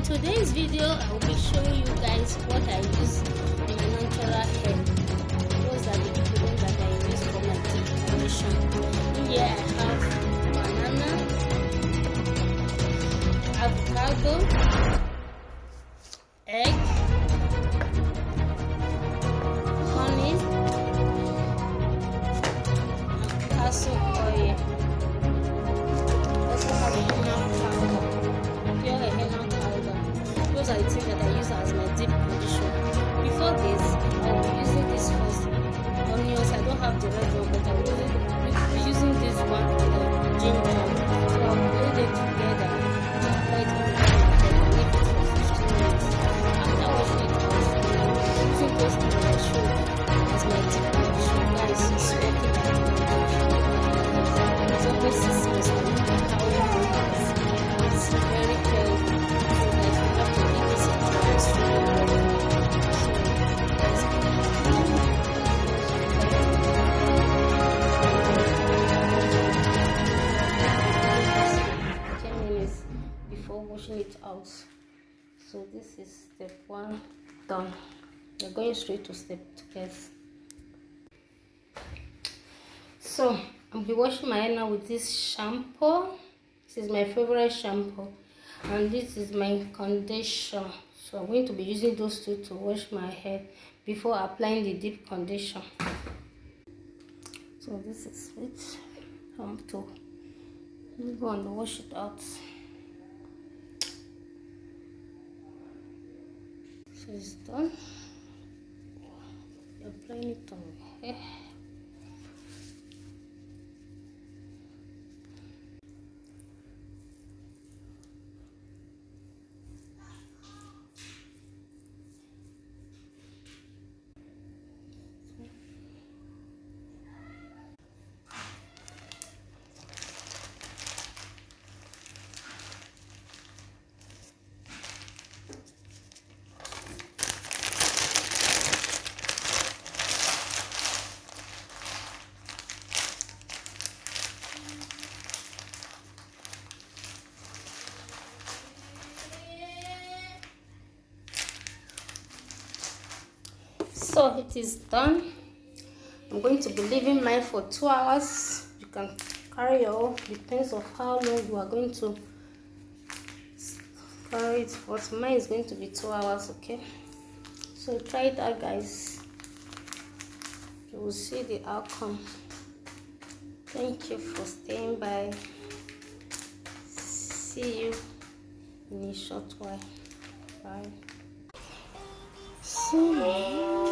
today's video, I will be showing you guys what I use in my natural hair. Those are the ingredients that I use for my deep condition. Here I have banana, avocado, egg, honey, and castor oil. Also have a henna powder, pure henna powder. Those are the things that I use as my deep condition. Before this, I'll be using this first. Onions, I don't have the red one, but I'll be using this one and the ginger. So I'll blend it together and apply it on my head and leave it for 15 minutes. After washing it off, I'm using those things that I showed as my deep condition. Guys, it's working like magic. It's almost 6 months. I don't know how long it is. It's very healthy. So guys, you have to give this a try. It's really working. Before washing it out. So this is step 1 done. We're going straight to step 2, guys. So I'll be washing my hair now with this shampoo. This is my favorite shampoo, and this is my conditioner. So I'm going to be using those two to wash my hair before applying the deep conditioner. So this is it. I'm to go and wash it out. So it's done. You're applying it on my hair. So it is done. I'm going to be leaving mine for 2 hours. You can carry your own, depends on how long you are going to carry it, but mine is going to be 2 hours. Okay, so try it out, guys. You will see the outcome. Thank you for staying by. See you in a short while. Bye. So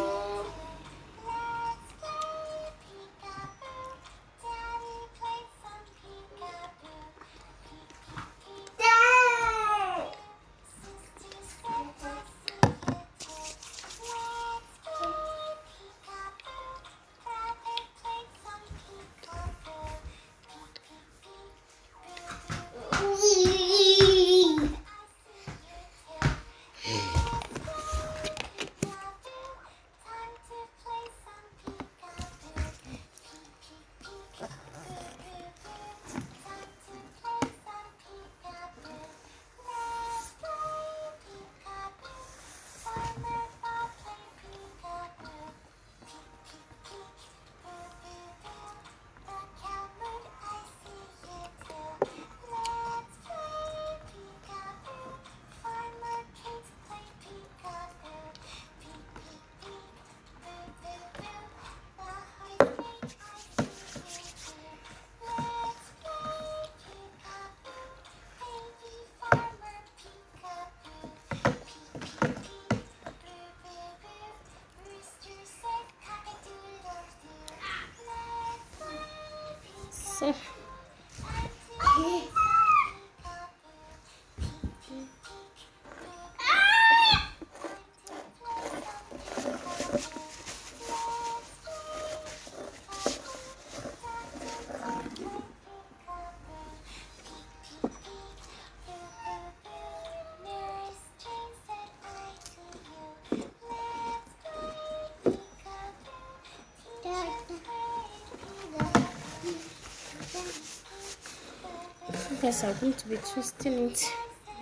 yes, I'm going to be twisting it.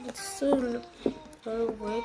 It's so wait.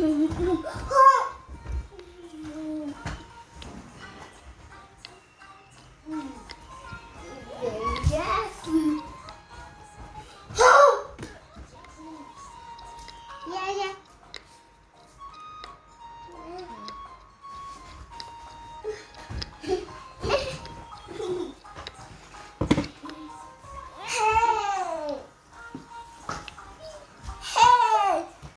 Hmm?